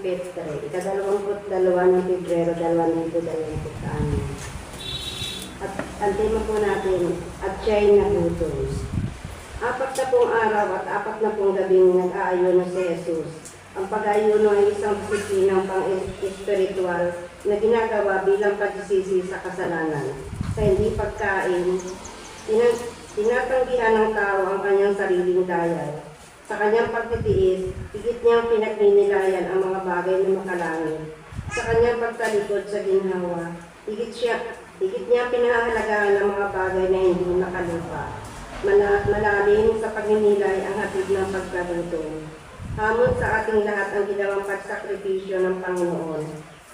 Petre, ika-22 ng Pebrero 2026. At ang tema po natin, at siya'y nagutom. 40 araw at 40 gabing nag-aayuno si Jesus. Ang pag-aayuno ay isang disiplinang pang-espiritual na ginagawa bilang pagsisisi sa kasalanan. Sa hindi pagkain, tinatanggihan ng tao ang kanyang sariling dayal. Sa kanyang pagtitiis, higit niyang pinagninilayan ang mga bagay na makalangit. Sa kanyang pagtalikod sa ginhawa, higit niya pinahahalagahan ang mga bagay na hindi nakalupa. Malalim sa pagninilay ang hatid ng pagkagutom. Hamon sa ating lahat ang ginawang pagsakripisyo ng Panginoon.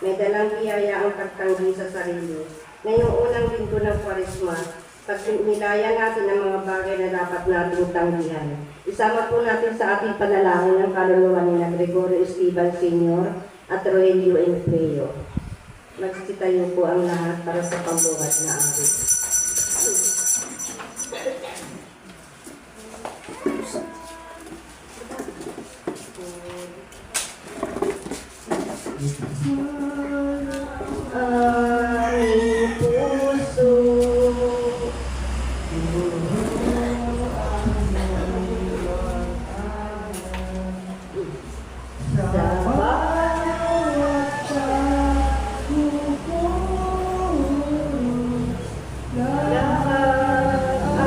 May dalang biyaya ang pagtanggi sa sarili. Ngayong unang linggo ng Kwaresma, pagnilayan natin ang mga bagay na dapat nating tanggihan. Isama po natin sa ating panalangin ang kaluluwa ni Gregorio Esteban Sr. at Rogelio Enfreo. Magsitayo po ang lahat para sa pambuhat na awit. Aming puso, sa bawat pagkukulo, lahat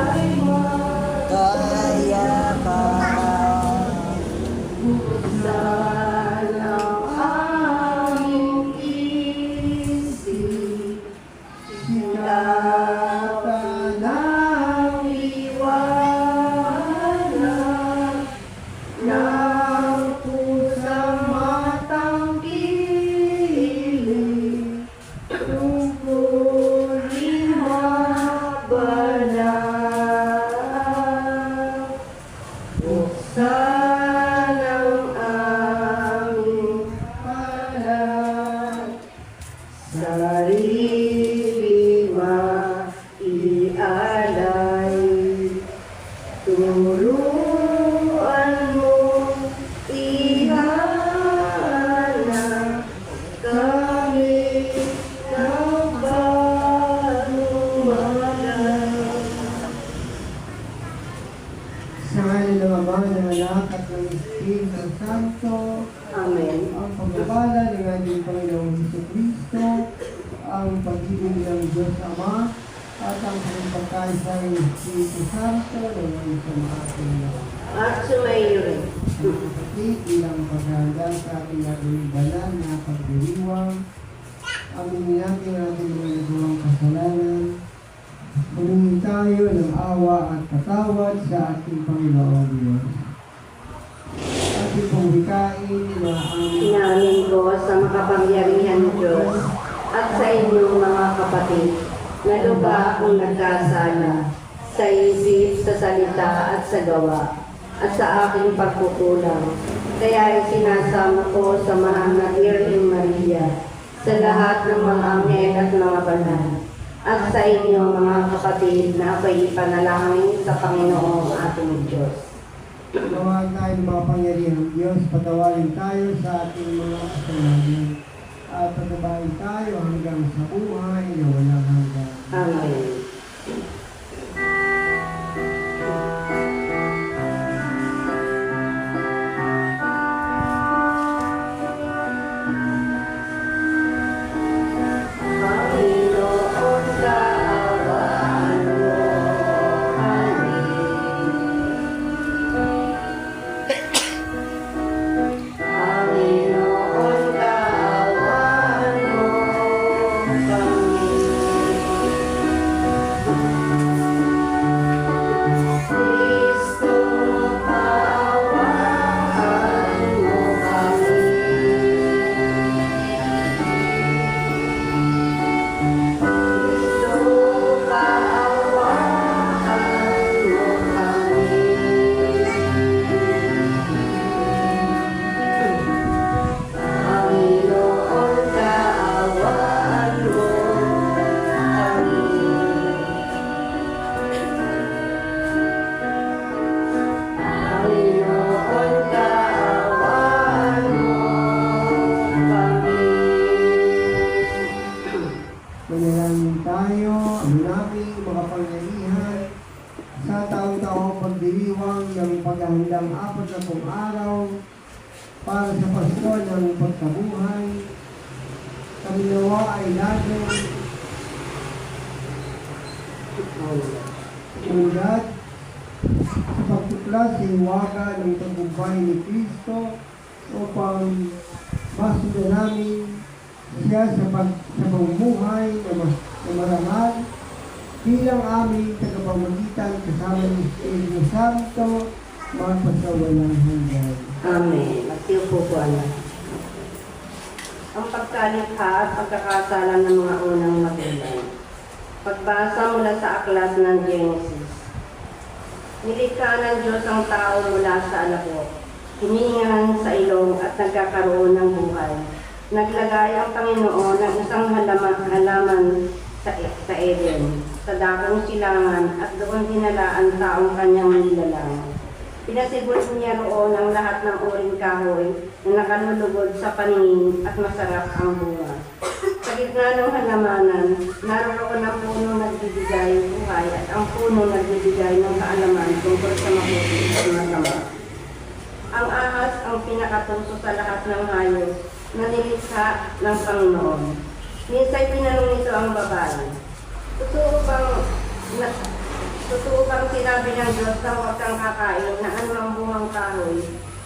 ay Kaya ka buksan ang aming isip, sinatan ang liwanag ng pusang matangkilik, tungkulin mabanal. Buksan ang aming palad, sarili maialay. Turuan mo ihanap kami ng bagong malam. Sa ngalan ng Ama, ng Anak, at ng Espiritu Santo, Amen. ang pagpapala ng ating Panginoong Jesucristo, ang pag-ibig ng Diyos Ama, at ang pagpapakaisa ng Espiritu Santo, ng sa mga ating lahat. At sumayo rin. Ang kapatid, ilang paghahanda sa ating ating banal na pagdiriwang, aminin natin ang ating mga nagawang kasalanan, humingi tayo ng awa at patawad sa ating Panginoon Diyos. Ating pong wikain na aming Inamin ko sa makapangyarihan Diyos at sa inyong mga kapatid na luba akong nagkasala sa isip, sa salita at sa gawa at sa aking pagkukulang. Kaya isinasamo ko sa mahal na Birhen Maria sa lahat ng mga anghel at mga banal at sa inyo mga kapatid na ako'y ipanalangin sa Panginoong ating Diyos. Tawag tayo ng mapangyarihang Diyos, patawarin tayo sa ating mga kasalanan at patabahin tayo hanggang sa buhay na walang hanggan. Amen. Panginoon, kaawaan mo kami. Panginoon, kaawaan mo kami. Kristo, kaawaan mo kami. Kristo, kaawaan mo kami. Panginoon, kaawaan mo Manalangin tayo, ang naming makapangyarihan sa taong-taong pagdiriwang ng paghahandang 40 araw para sa Pasko ng pagkabuhay. Kami nawa ay laging ulat sa pagtuklas sa iwaga ng tagumpay ni Kristo upang masundan namin siya sa pamumuhay na marangal bilang aming tagapamagitan kasama ng Espiritu Santo magpasawalang hanggan. Amen. Magsiupo po, anak. Ang pagkalikha at pagkakasala ng mga unang magulang. Pagbasa mula sa aklat ng Genesis. Nilikha ng Diyos ang tao mula sa alabok, hiningahan sa ilong at nagkakaroon ng buhay. Naglagay ang Panginoon ng isang halaman sa Eden, sa dakong silangan, at doon dinala ang taong kanyang nilalang. Pinasibol niya roon ang lahat ng uring kahoy na nakalulugod sa paningin at masarap ang bunga. Sa gitna ng halamanan, naroon ang puno nagbibigay buhay at ang puno nagbibigay ng kaalaman tungkol sa mabuti at masama. Ang ahas ang pinakatuso sa lahat ng hayop na nilikha ng Panginoon. Minsan tinanong nito ang babae, Totoo bang sinabi ng Diyos na huwag kang kakain na anumang bungang kahoy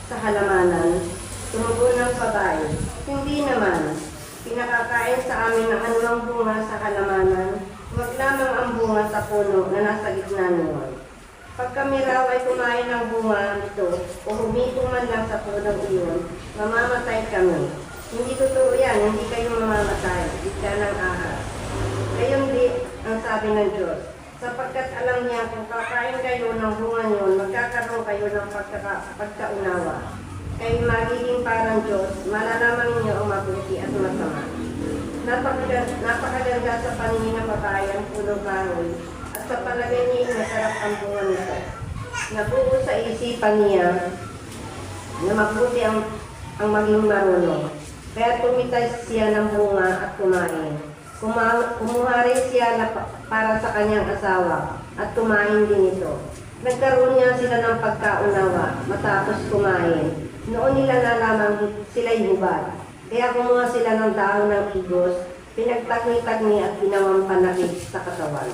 sa halamanan? Tumugon ng babae, hindi naman. Pinakakain sa amin ng anumang bunga sa halamanan, huwag lamang ang bunga sa puno na nasa gitna niyon. Pag kami raw ay kumain ng bunga nito o humipong man lang sa punong iyon, mamamatay kami. Hindi totoo yan, hindi kayo mamamatay, ika ng ahas. Gayon din ang sabi ng Diyos, sapagkat alam niya kung kakain kayo ng bunga niyon, magkakaroon kayo ng pagkaunawa. Kayo magiging parang Diyos, malalaman ninyo ang mabuti at masama. Napakaganda sa paningin ng babae ang punong kahoy, at sa palagay niya masarap ang bunga nito. Nabuo sa isipan niya na mabuti ang maging marunong. Kaya tumitas siya ng bunga at kumain. Kumuha rin siya para sa kanyang asawa at kumain din ito. Nagkaroon niya sila ng pagkaunawa matapos kumain. Noon nila nalamang sila'y hubad. Kaya kumuha sila ng dahon ng igos, pinagtagni-tagni at ginawang panakit sa katawan.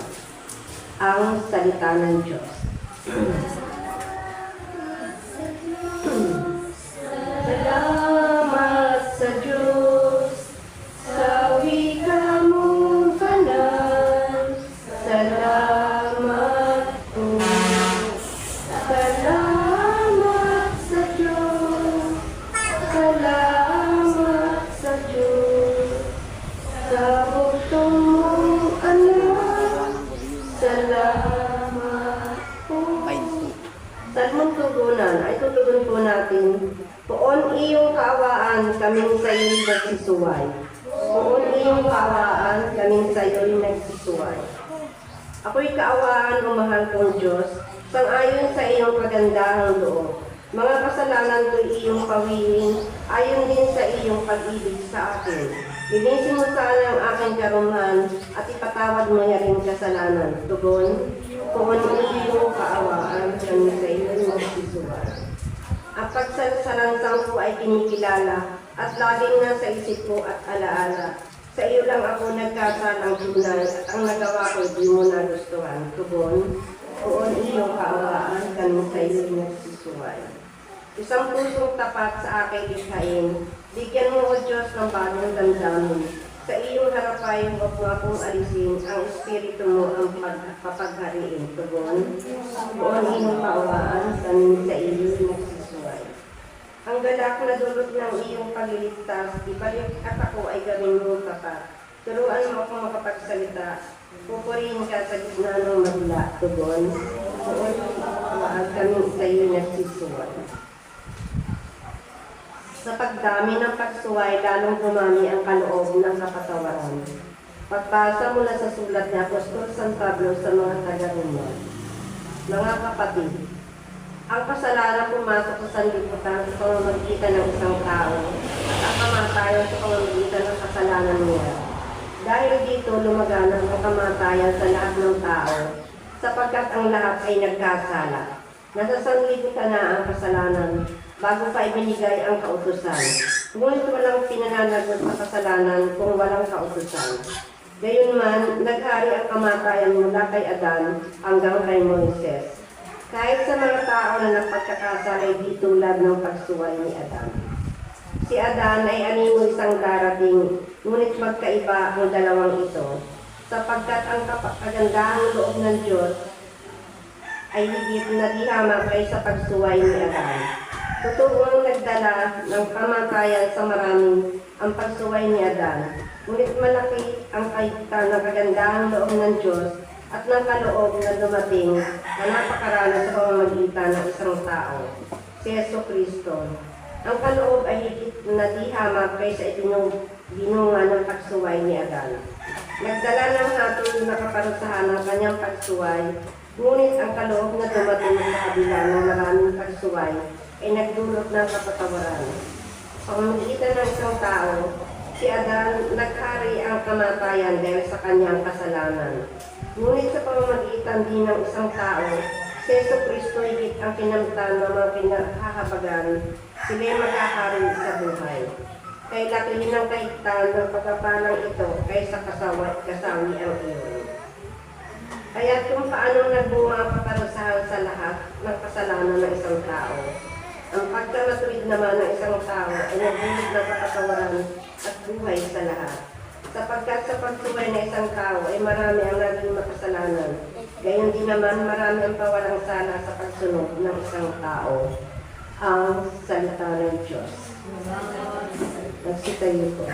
Ang salita ng Diyos. Salamat sa Diyos, sa wika mong banal. Salamat po. Salamat sa Diyos, salamat sa Diyos, sa bugtong mong anak. Salamat po. Salmong tugunan ay tutugon po natin. Poon iyong kaawaan, kaming sa iyo'y nagsisuway. Poon iyong kaawaan, kaming sa iyo'y nagsisuway. Ako'y kaawaan o mahal kong Diyos, sang-ayon sa iyong kagandahang loob. Mga kasalanan ko'y iyong pawiin, ayon din sa iyong pag-ibig sa akin. Linisin mo sana ang aking karumhan, at ipatawad mo niya rin kasalanan. Tugon, poon iyong kaawaan, kaming sa iyo'y nagsisuway. Ang pagsasalansang ko ay kinikilala at laging nasa isip ko at alaala. Sa iyo lang ako nagkasalang tunay at ang nagawa ko di mo nagustuhan. Tugon, poon iyong kaawaan, kami sa iyo nagsisuway. Isang pusong tapat sa aking likhain, bigyan mo o Diyos ng bagong damdamin. Sa iyong harapay, huwag mo akong alisin, ang Espiritu mo ang papaghariin. Tugon, poon iyong kaawaan, kami sa iyo nagsisuway. Ang galak na dulot ng iyong pagliligtas, ibalik at ako ay gawin mo tapat. Turuan mo akong makapagsalita, pupurihin ka sa gitna ng madla. Tugon, poon kaawaan, kami sa iyo nagsisuway. Sa pagdami ng pagsuway, lalong dumami ang kaloob ng kapatawaran. Pagbasa mula sa sulat ni Apostol San Pablo sa mga taga-Roma. Mga kapatid, ang kasalanan pumasok sa sanlibutan sa pamamagitan ng isang tao at ang kamatayan sa pamamagitan ng kasalanan niya. Dahil dito lumaganap ang kamatayan sa lahat ng tao, sapagkat ang lahat ay nagkasala. Nasasanlibutan na ang kasalanan bago pa ibinigay ang kautusan. Ngunit walang pinananagot sa kasalanan kung walang kautusan. Gayunman, naghari ang kamatayan mula kay Adan hanggang kay Moises. Kahit sa mga tao na napagkakasala ay di tulad ng pagsuway ni Adan. Si Adan ay animo isang darating, ngunit magkaiba ang dalawang ito, sapagkat ang kagandahang loob ng Diyos ay higit na di hamak kaysa pagsuway ni Adan. Totoong nagdala ng kamatayan sa marami ang pagsuway ni Adan, ngunit malaki ang kahigitan ng kagandahang loob ng Diyos at ng kaloob na dumating na napakarami sa pamamagitan ng isang tao, si Jesucristo. Ang kaloob ay higit na di hamak kaysa binunga ng pagsuway ni Adan. Nagdala ng hatol na kaparusahan ng kanyang pagsuway, ngunit ang kaloob na dumating sa kabila ng maraming pagsuway ay nagdulot ng kapatawaran. Sa pamamagitan ng isang tao, si Adan naghari ang kamatayan dahil sa kanyang kasalanan. Ngunit sa pamamagitan din ng isang tao, si Jesucristo higit ang kinamtan ng mga pinaghahabagan, sila'y maghahari sa buhay. Kaya laki ng kahigtan ng pagkapalang ito kaysa kasawi ang iyon. Kaya kung paanong nagbunga ang kaparusahan sa lahat ng kasalanan ng isang tao, ang pagkamatuwid naman ng isang tao ay nagdulot ng kapatawaran at buhay sa lahat. Sapagkat sa pagsuway ng isang tao ay marami ang naging makasalanan, gayon din naman marami ang pawalang sala sa pagsunod ng isang tao. Ang salita ng Diyos. Nagsitayo po.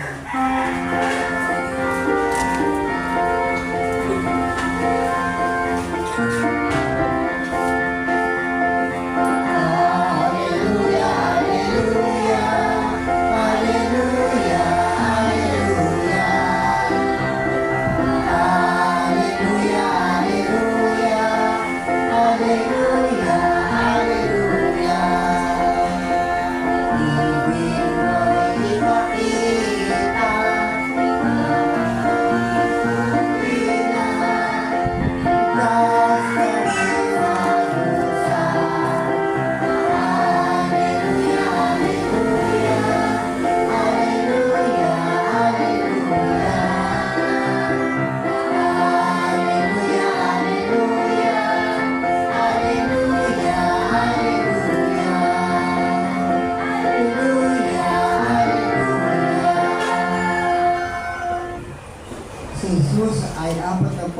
Ay 40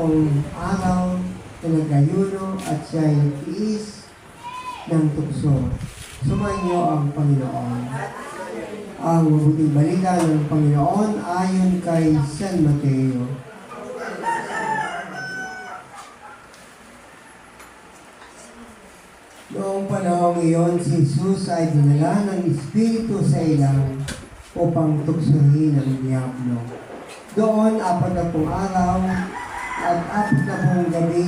araw na nag-ayuno at siya ay nagtiis ng tukso. Sumainyo ang Panginoon. Ang mabuting balita ng Panginoon ayon kay San Mateo. Noong panahong iyon, si Jesus ay dinala ng Espiritu sa ilang upang tuksohin ang diablo. Doon, 40 araw at 40 gabi,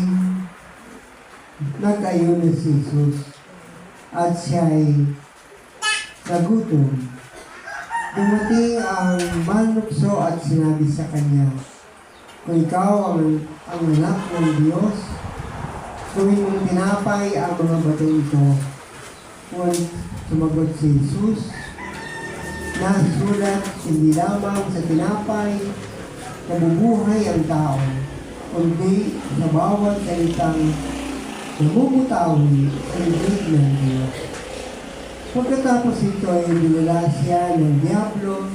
nag-ayuno si Jesus at siya ay nagutom. Dumating ang manukso at sinabi sa kanya, "Kung ikaw ang anak ng Diyos, gawin mong tinapay ang mga bato ito." Ngunit sumagot si Jesus, "Nasulat, hindi lamang sa tinapay nabubuhay ang tao, kundi sa bawat salitang namumutawi sa bibig ng Diyos." Pagkatapos ito ay dinala siya ng diablo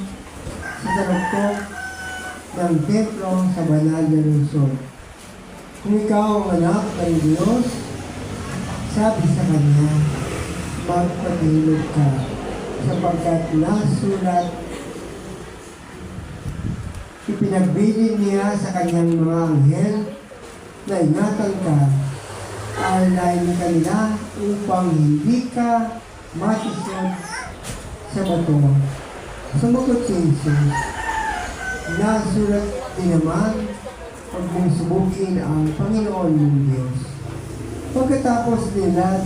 sa taruktok ng templo sa banal na lungsod. "Kung ikaw ang anak ng Diyos," sabi sa kanya, "magpatahimik ka, sapagkat nasulat, ipinagbilin niya sa kanyang mga anghel na ingatan ka, alayin kanila upang hindi ka matisod sa bato." Sumagot si Jesus, "Nasulat din naman, huwag mong subugin ang Panginoon mong Diyos." Pagkatapos nila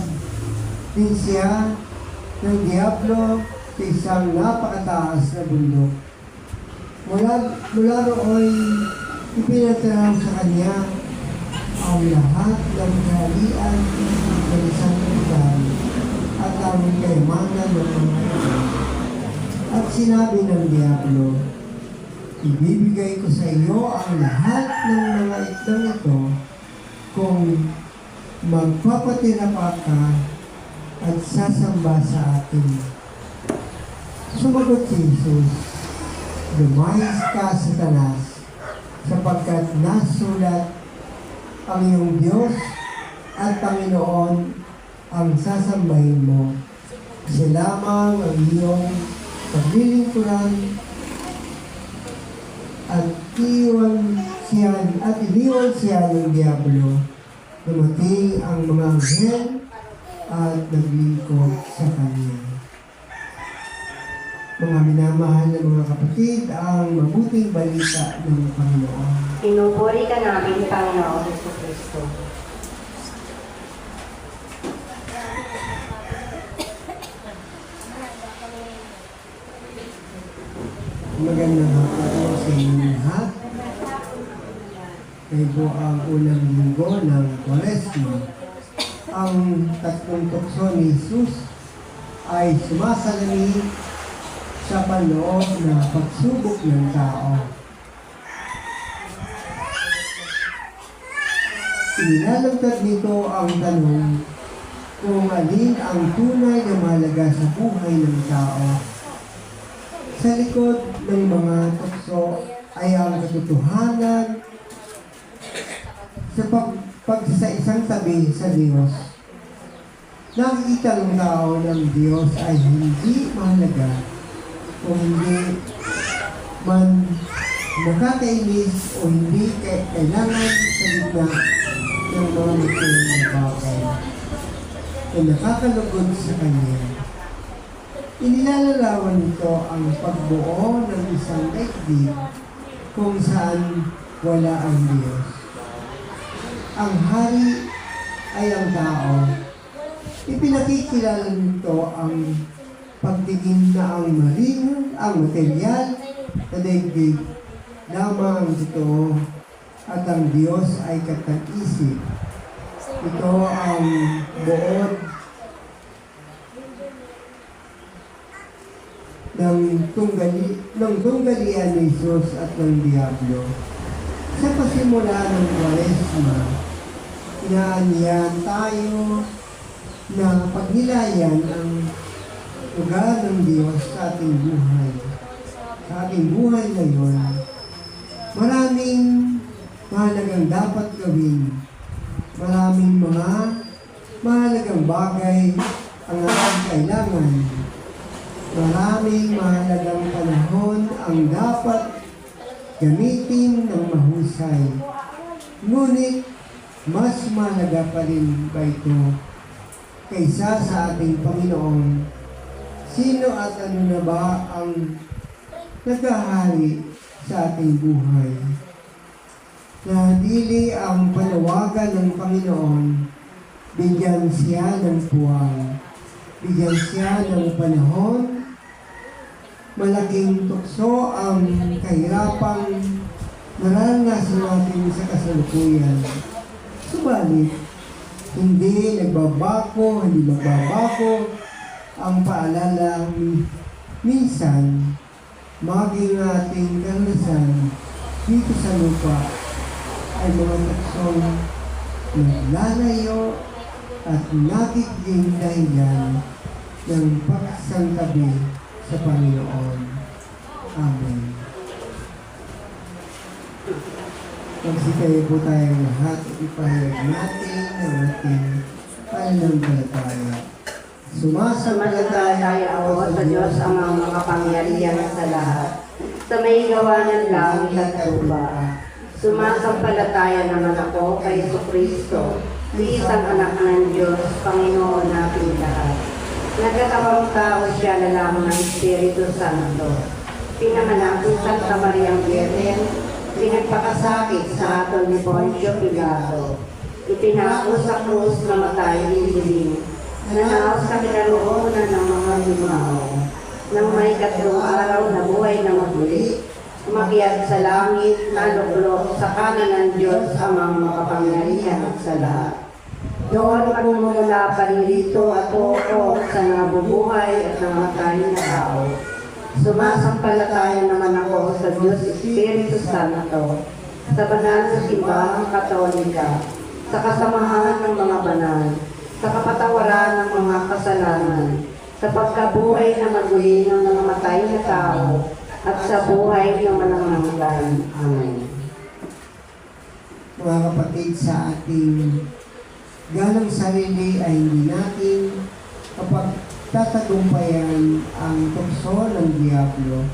din siya ng diablo sa isang napakataas na bundok. Mula roon, ipinatalaw sa kanya ang lahat ng kahalian ng isang lugar at ang kayamanan ng mga ito. At sinabi ng Diablo, ibibigay ko sa iyo ang lahat ng mga itong ito kung magpapatira pa ka at sasamba sa atin. Sumagot si Jesus, lumayas ka, Satanas, sapagkat nasulat ang iyong Diyos at Panginoon ang sasambahin mo. Siya lamang ang iyong paglilingkuran at iniwan siya ng Diablo. Dumating ang mga anghel at naglingkod sa kanya. Mga minamahal na mga kapatid, ang mabuting balita ng Panginoon. Pinupuri ka namin, Panginoon Jesucristo. Magandang hapon sa inyong lahat. Ito po ang unang linggo ng Kwaresma. Ang tatlong tukso ni Jesus ay sumasalamin sa panloob na pagsubok ng tao. Inilalagtad nito ang tanong kung alin ang tunay na mahalaga sa buhay ng tao. Sa likod ng mga tukso ay ang katotohanan sa pagsaisang tabi sa Diyos. Nakikita ng tao ng Diyos ay hindi mahalaga kung hindi man nakakainis o hindi kailangan sa gitna ng mga material na bagay na nakakalugod sa Kanya. Inilalarawan nito ang pagbuo ng isang daigdig kung saan wala ang Diyos. Ang hari ay ang tao. Ipinakikilala nito ang pagtingin na ang maringan, ang material na daigdig lamang ang totoo at ang Diyos ay katag-isip. Ito ang buod ng tunggalian ni Jesus at ng Diablo. Sa pasimula ng Kwaresma, inaanyahan tayo na pagnilayan ang lugar ng Diyos sa ating buhay. Sa ating buhay ngayon, maraming mahalagang dapat gawin. Maraming mga mahalagang bagay ang ating kailangan. Maraming mahalagang panahon ang dapat gamitin ng mahusay. Ngunit, mas mahalaga pa rin ba ito kaysa sa ating Panginoon? Sino at ano na ba ang naghahari sa ating buhay? Nahadili ang panawagan ng Panginoon, bigyan siya ng puwang, bigyan siya ng panahon. Malaking tukso ang kahirapang naranasan natin sa kasalukuyan. Subalit, hindi magbabago ang paalala minsan maging ating karanasan dito sa lupa ay mga tuksong naglalayo at nagiging dahilan ng pagsantabi sa Panginoon. Amen. Magsikayo po tayong lahat at ipahayag natin ang ating pananampalataya. Sumasampalataya ako sa Diyos ang mga makapangyarihan sa lahat, sa may gawa ng langit at lupa. Sumasampalataya naman ako kay Jesucristo, isang anak ng Diyos, Panginoon nating lahat. Nagkatawang tao siya na lamang ng Espiritu Santo. Pinanganak ni Santa Mariang Virgen, pinagpakasakit sa atol ni Poncio Pilato. Ipinako sa krus na matay dilim. Nanaos sa kinaloonan ng mga limao. Nang may 3 araw na buhay na magmuli, umakyat sa langit, naluklok sa kanan ng Diyos amang makapangyarihan sa lahat. Doon magmumula paririto at uoko sa nabubuhay at namatay na tao. Sumasampalataya naman ako sa Diyos Espiritu Santo, sa banal na simbahang katolika, sa kasamahan ng mga banal, sa kapatawaran ng mga kasalanan, sa pagkabuhay na maguli ng mga matay na tao, at sa buhay na manananglan. Amen. Mga kapatid, sa ating ganang sarili ay hindi natin kapag tatagumpayan ang tukso ng Diablo.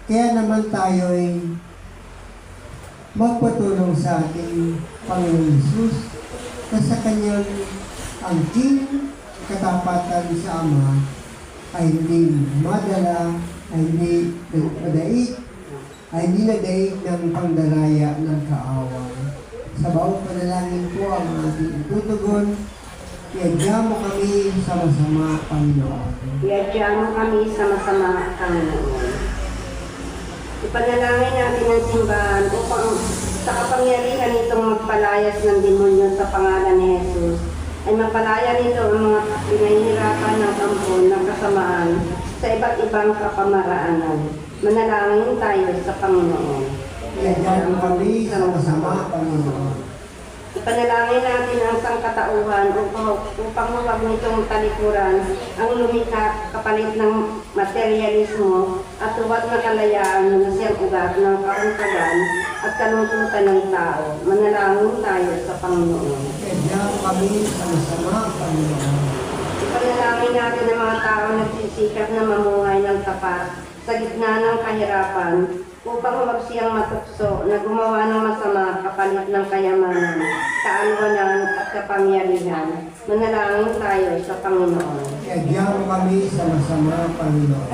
Kaya naman tayo ay magpatulong sa ating Panginoon Jesus na sa kanyang angking katapatan sa Ama ay hindi madala, ay hindi madaig, ay hindi nadaig ng pangdaraya ng kaaway. Sa bawat panalangin po ang ating itutugon, iadya mo kami sa masama, Panginoon. Iadya mo kami sa masama, Panginoon. Ipanalangin natin ang simbahan upang sa kapangyarihan nitong magpalayas ng demonyo sa pangalan ni Jesus, ay mapalaya nito ang mga pinahihirapan ng ampon ng kasamaan sa iba't ibang kapamaraanan. Manalangin tayo sa Panginoon. Iadya mo kami sa masama, Panginoon. Ipanalangin natin ang sangkatauhan upang huwag nitong talikuran ang lumikha kapalit ng materialismo at huwag na kalayaan na siyang ugat ng kauntagan at kalungkutan ng tao. Manalangin tayo sa Panginoon. Iadya mo kami sa masama, Panginoon. Ipanalangin natin ang mga tao nagsisikap na mamuhay ng tapat sa gitna ng kahirapan upang huwag siyang matukso na gumawa ng masama kapalit ng kayamanan, kaalwanan at kapangyarihan. Manalangin tayo sa Panginoon. Iadya mo kami sa masama, Panginoon.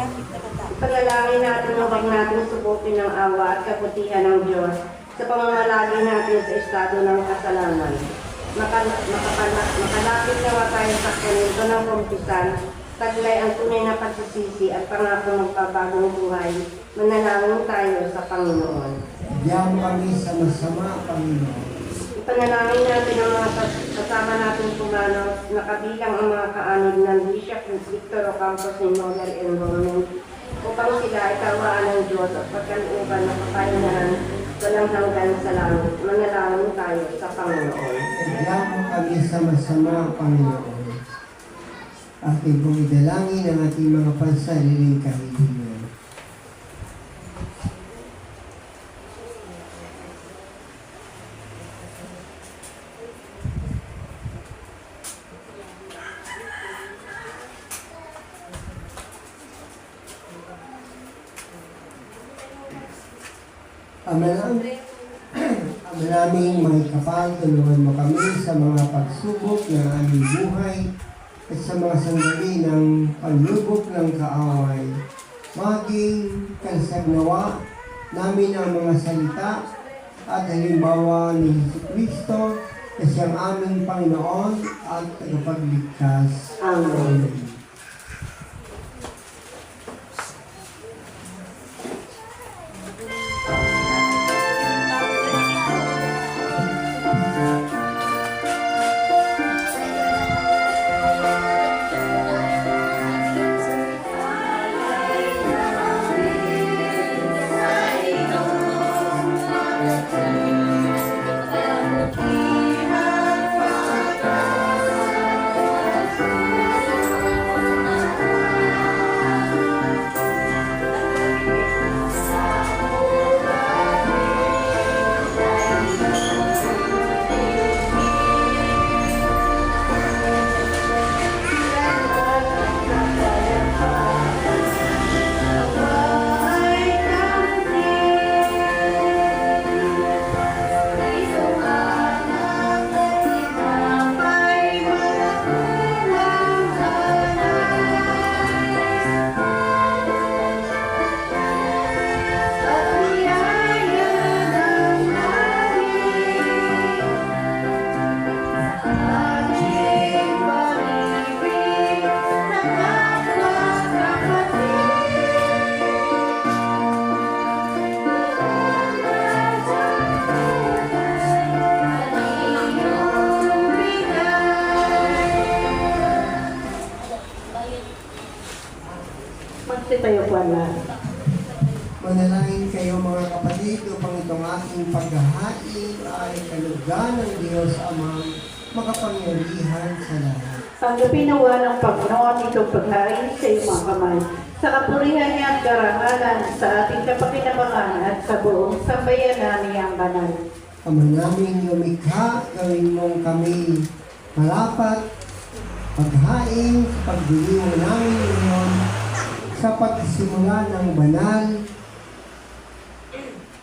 Ipanalangin natin na huwag natin subukin ng awa at kabutihan ng Diyos sa pamamalagi natin sa estado ng kasalanan. Makalapit nawa tayo sa kanito ng kumpisan, taglay ang tunay na pagsisisi at pangako ng pabagong buhay. Manalangin tayo sa Panginoon. Iadya mo kami sa masama, Panginoon. Ipanalangin natin ang mga kasama natin pumanaw na kabilang ang mga kaanib ng Bishop Victor Ocampo Memorial Enrollment upang sila ay kawaan ng Diyos at pagkalooban ng kapayanahan walang hanggan sa langit. Manalangin tayo sa Panginoon. Iadya mo kami sa masama, Panginoon. Ating pong idalangin ang ating mga pansariling kahilingan. Ama naming may kapal, tulungan mo kami sa mga pagsubok ng aming buhay at sa mga sandali ng paglubok ng kaaway. Maging kansagnawa namin ang mga salita at halimbawa ni Jesucristo na siyang aming Panginoon at tagapagligtas. Amen. sa iyo, Banal. Manalangin kayo mga kapatid upang itong ating paghahain ay kalugan ng Diyos Amang makapangyarihan sa lahat. Tanggapin nawa ng Panginoon itong paghain sa iyong mga kamay. Sa kapurihan niya at karangalan sa ating kapakinabangan at sa buong sambayanan niyang banal. Ama namin lumikha, gawin mong kami malapat, paghain sa pagdiriwang namin ngayon sa pagsimula ng banal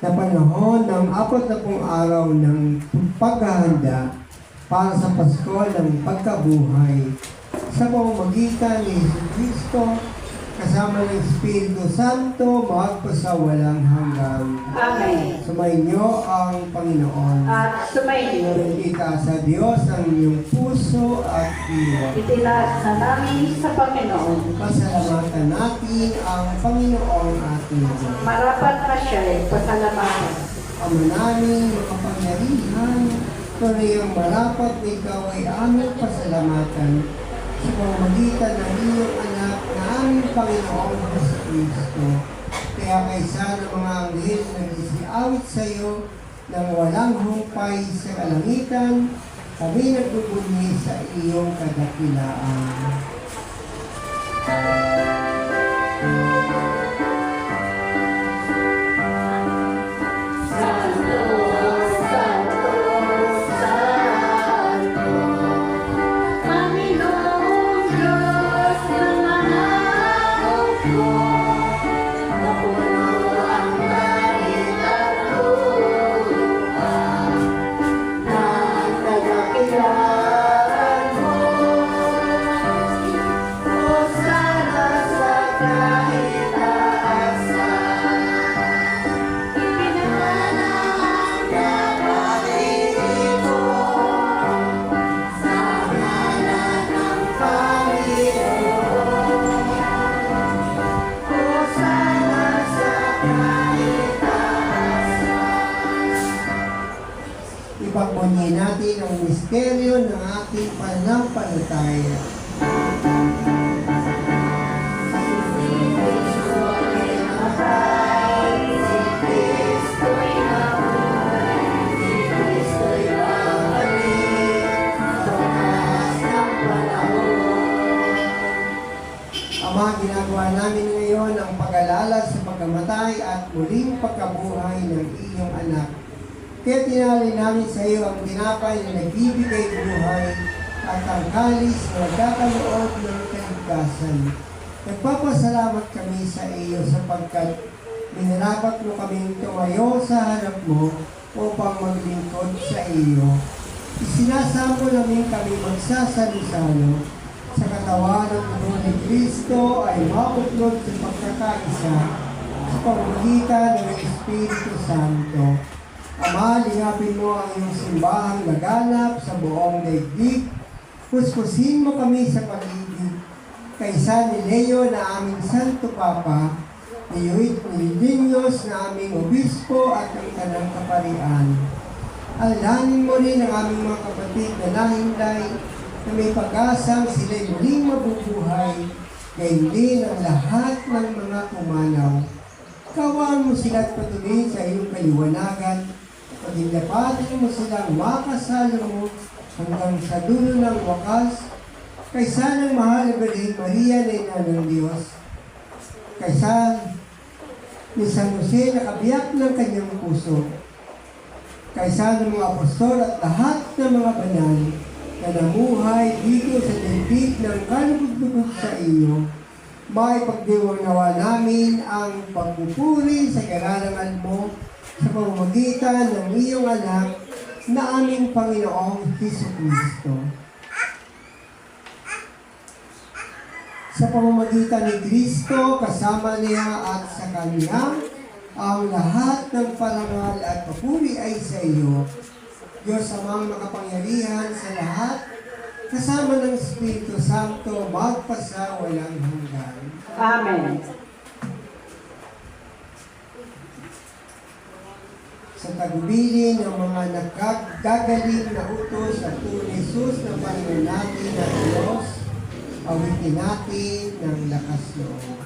na panahon ng 40 araw ng paghahanda para sa Pasko ng pagkabuhay sa pamamagitan ni Jesucristo kasama ng Espiritu Santo magpasawalang hanggan. Amen. Sumainyo ang Panginoon. At sumainyo rin. Itaas sa Diyos ang iyong puso at diwa. Itilaas na namin sa Panginoon. Pasalamatan natin ang Panginoong ating Diyos. Marapat na siya'y pasalamatan. Ama namin makapangyarihan, tunay ang marapat na ikaw ay aming pasalamatan sa pamamagitan ng iyong anak na aming Panginoong Jesucristo. Kaya kaysa ng mga anghel na nagsiawit sa iyo ng walang humpay sa kalangitan, kami nagbubunyi sa iyong kadakilaan. Ipagbunyi natin ang misteryo ng ating pananampalataya. Ama, ginagawa namin ngayon ang pag-alala sa pagkamatay at muling pagkabuhay ng iyong anak. Kaya tinali namin sa iyo ang tinapay na nagbibigay buhay at ang kalis na nagkakaloob ng kaligtasan. Nagpapasalamat kami sa iyo sapagkat minarapat mo kaming tumayo sa harap mo upang maglingkod sa iyo. Isinasamo namin kami magsasalo-salo sa katawan ng dugo ni Kristo ay maputlog sa pagkakaisa sa pamamagitan ng Espiritu Santo. Ama, lingapin mo ang iyong simbahang laganap sa buong daigdig. Puspusin mo kami sa pag-ibig. Kaysa ni Leo na aming Santo Papa, ni Eugenius na aming Obispo at ng kanang kaparian. Alalahanin mo rin ang aming mga kapatid na nahinday na may pag-asang sila'y muling mabubuhay, gayon din ang lahat ng mga pumanaw. Kawaan mo sila at patuloy sa iyong kaliwanagan, paghindapatin mo silang makasalo mo hanggang sa dulo ng wakas, kaysa ng mahal na Birhen Maria na ina ng Diyos, kaysa ni San Jose na kabiyak ng kanyang puso, kaysa ng mga apostol at lahat ng mga banal na namuhay dito sa daigdig ng kalugod-lugod sa iyo, maipagdiwang nawa namin ang pagpupuri sa kararangan mo sa pamamagitan ng iyong anak na aming Panginoong Jesucristo. Sa pamamagitan ni Kristo, kasama niya at sa Kanya, ang lahat ng parangal at papuri ay sa iyo, Diyos amang makapangyarihan sa lahat, kasama ng Espiritu Santo, magpasa walang hanggan. Amen. Sa tagubilin ng mga nagkagaling na utos sa Tuhan Jesus na Panginoon natin na Diyos, awitin natin ng lakas loob.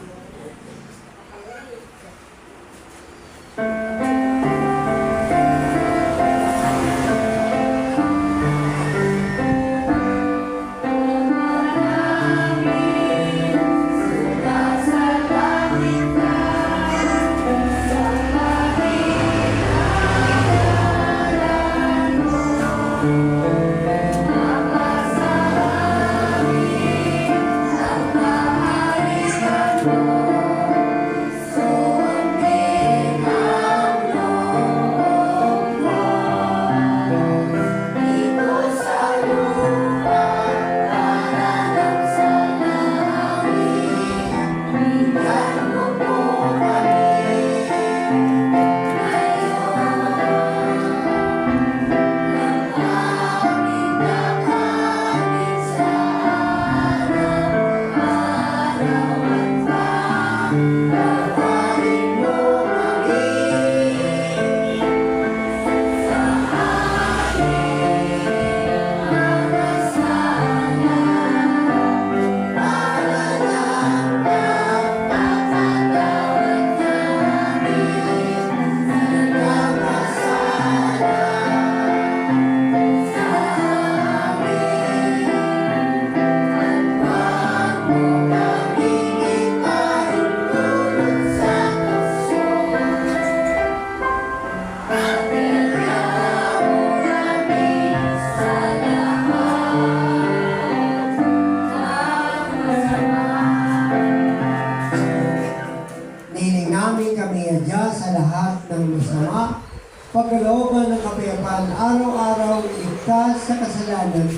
at araw-araw iligtas sa kasalanan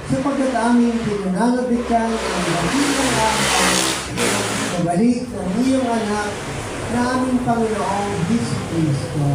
sapagkat aming pinananabikan ang dakilang araw na balik ng iyong anak na aming Panginoong Hesus Kristo.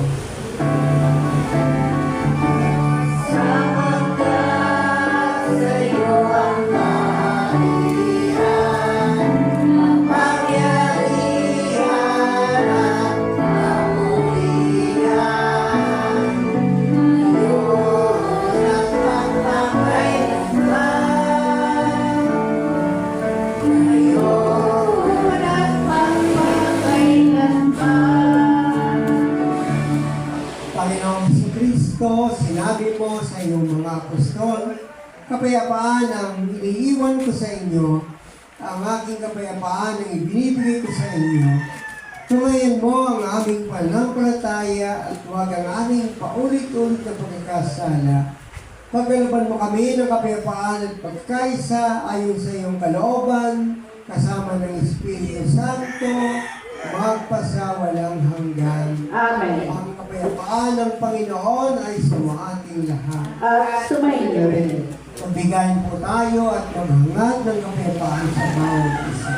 Panginoong Jesucristo, sinabi mo sa iyong mga apostol, kapayapaan ang iniiwan ko sa inyo, ang aking kapayapaan ang ibinibigay ko sa inyo. Tumayan mo ang aming pananampalataya at huwag ang aming paulit-ulit na pagkakasala. Pagkalaban mo kami ng kapayapaan at pagkaisa ayon sa iyong kalooban, kasama ng Espiritu Santo, magpasawalang hanggan. Amen. Ang kapayapaan ng Panginoon ay sumating lahat. At sumainyo rin. Pabigayin po tayo at maghangad ng kapayapaan sa bawat isa.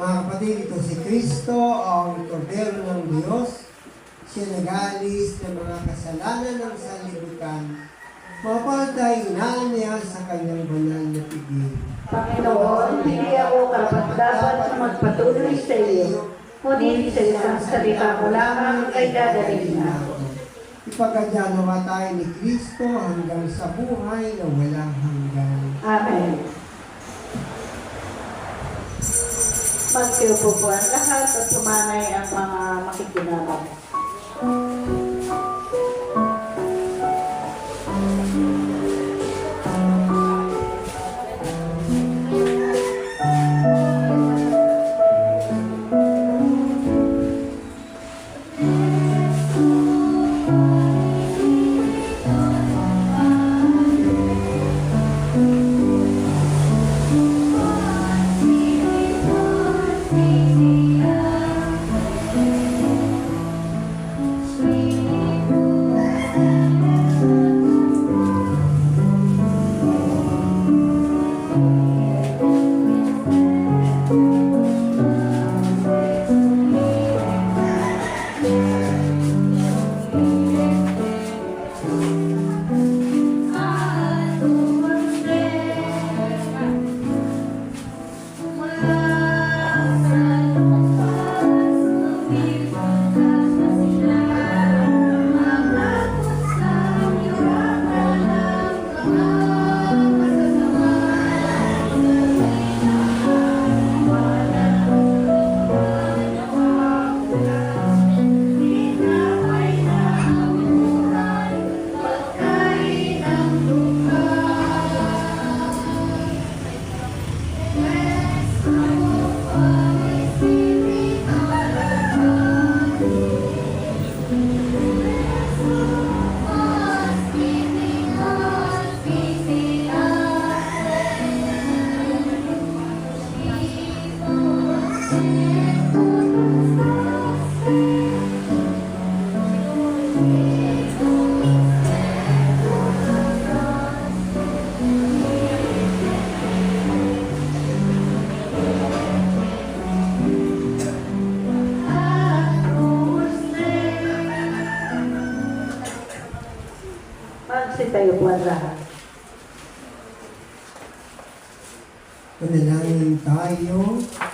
Mga kapatid, ito si Kristo, ang Kordero ng Diyos. Siya nag-aalis ng mga kasalanan ng sanlibutan. Mapatay inaan niya sa kanyang banal na piging. Panginoon, hindi ako karapat-dapat na magpatuloy sa iyo, ngunit sa isang salita ko lamang ay dadalhin na ako. Ipagkadya tayo ni Kristo hanggang sa buhay na walang hanggan. Amen. Magsiupo po ang lahat at sumanay ang mga makikinabang. Sweet tayo po ang lahat. Manalangin tayo,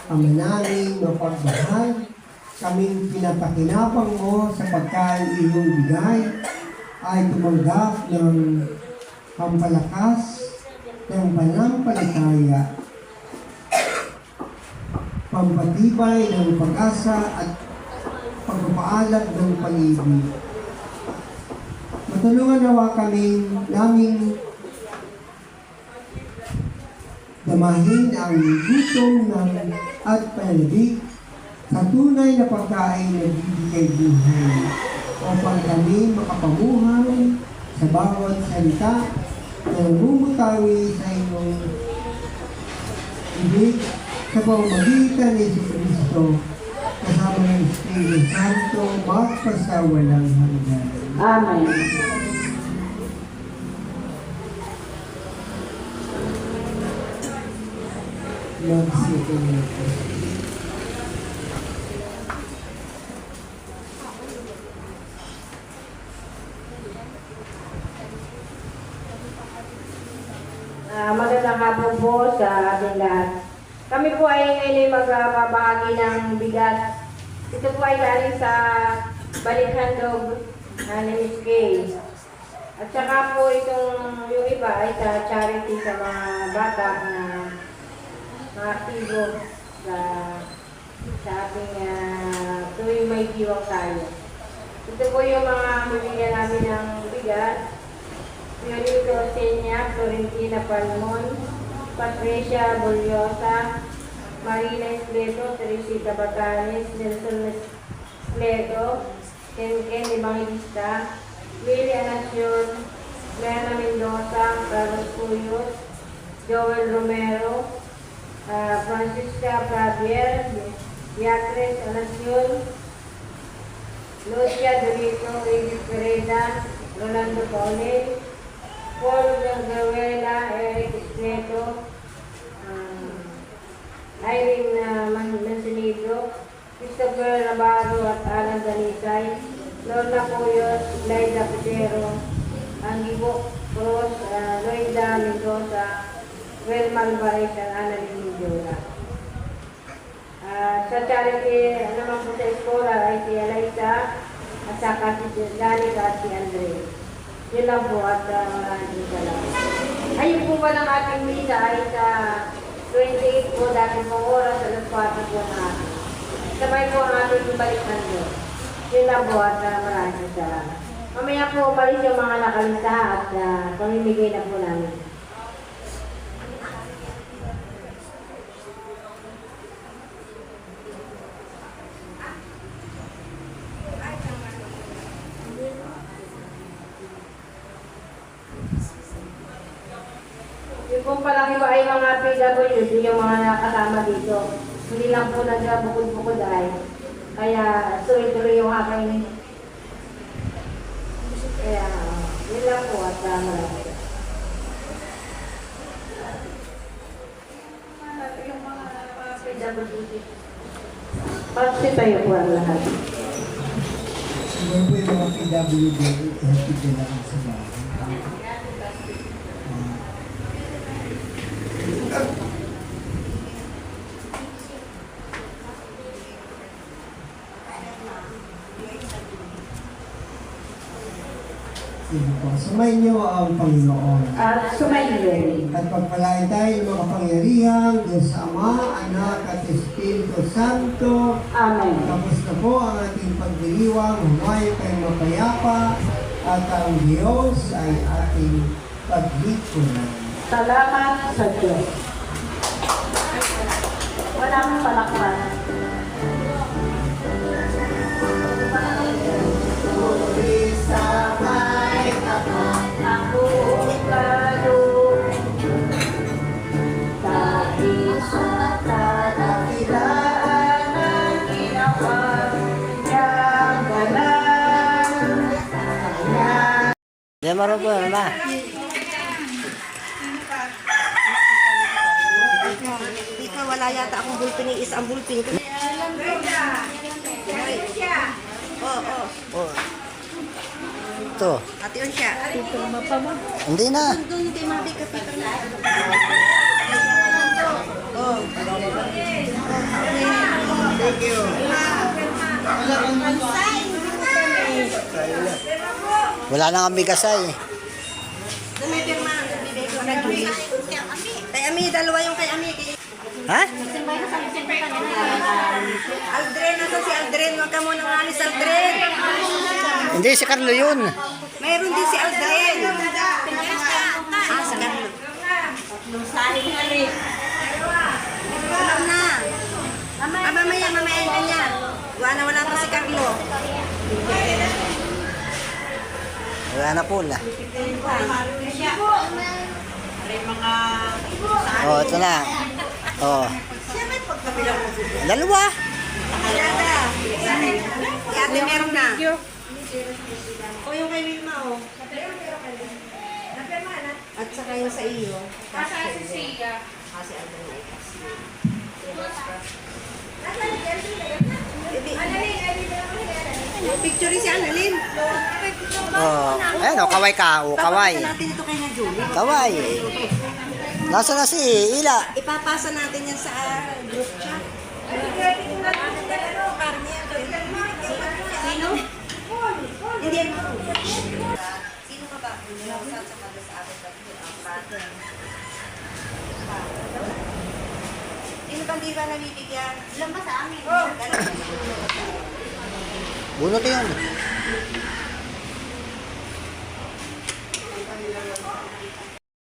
Ama namin mapagmahal, kaming pinapakinabang mo sa pagkain iyong bigay, ay tumanggap ng pampalakas ng pananampalataya, pampatibay ng pag-asa at pagpapaalat ng pag-ibig. Matulungan nawa kami naming damahin ang gutom at pananabik sa tunay na pagkain na bibigay buhay upang kami makapamuhay sa bawat salita na bumutawi sa inyong ibig sa pamamagitan ni Jesucristo kasama ng Espiritu Santo magpasawalang hanggan. Amen. Magsitin natin. Magandang hapon po sa ating lahat. Kami po ay ngayon ay magbabahagi ng bigas. Ito po ay galing sa Balikhandog ni Miss Kay. At saka po yung iba ay sa charity sa mga bata na mga aktibo sa ating tuwing may diwang tayo. Ito po yung mga bibigyan namin ng bigas. Fiorito Senya, Florentina Palmon, Patricia Boliosa, Marina Escleto, Teresita Batanes, Nelson Escleto, Ken Evangelista, Willie Anacion, Lena Mendoza, Carlos Cuyos, Joel Romero, Francisca Javier, Beatriz Anacion, Lucia Dorito, Edith Pereda, Rolando Paulel, Paul Garuela, Eric Escleto, Irene Manzanito, Christopher Navarro at Alan Danisay, Lorna Cuyos, Laida Petero, Angibo Cruz, Loida Mendoza, Wilma Alvarez at Annalyn Mindora. Sa charity naman po sa eskola ay si Eliza at saka si Danica at si Andre. Yun lang po at maraming salamat. Ayun po ba ng ating misa ay sa 28 po dati pong oras alas 4 po na atin. Sabay po ang ating balikan doon. Yun lang po at maraming salamat. Mamaya po umalis yung mga nakalista at pamimigay na po namin. Yung pong palaki ba ay mga PWD, yung mga nakasama dito. Hindi lang po nagbukod-bukod ay. Kaya tuloy-tuloy yung aking. Kaya yun lang po at marami. Yung mga PWD. Pagsi tayo po ang lahat. Siguro po yung mga PWD, hatid nila ang sa bahay. Sige po, sumayin niyo ang Panginoon. At sumayin. At pagpalain tayo ng mga pangyarihan, Diyos Ama, Anak at Espiritu Santo. Amen. Tapos na po ang ating pagdiriwang, humayo kayong mapayapa, at ang Diyos ay ating paglikuran. Salamat sa Diyos. Walang palakpan. Sabay ako kalong dahil sa kadakilaan ng ginawa niyang galang. Dia marah pun, Ma. Dito wala yata akong bulpin, isang bulpin. Oo. Oh. Ito. Ate yun siya. Hindi na. Doon kay Mabi Kapito na. Oh. Thank you. Wala na kang bigas ay. Doon may pirma. Bibigay ko na Julie. Kay Ami, dalawa yung kay Ami. Ha? Aldrin, nasa si Aldrin? Huwag ka muna umalis, Aldrin. Hindi, si Carlo yun. Mayroon din si Aldrin. Ah, sa Carlo. Alam na. Ah, mamaya na niya. Wala pa si Carlo. Wala na po na. Oh, ito na. Oh. Dalawa. Ayada. Si Ate meron na. O yung kay Wilma, oh. At saka yung sa iyo. Kasi siya. Kasi Aldrin ay kasi. Picture si Annalyn. Oh. Ayan, oh, kaway ka. Oh, kaway. Papasa natin ito kay na Julie. Kaway. Nasaan na si Ila? Ipapasa natin yan sa group chat. Sino? Hindi yan. Sino ka ba? Sino bang di ba nabibigyan? Ilan ba sa amin? Bunot yun.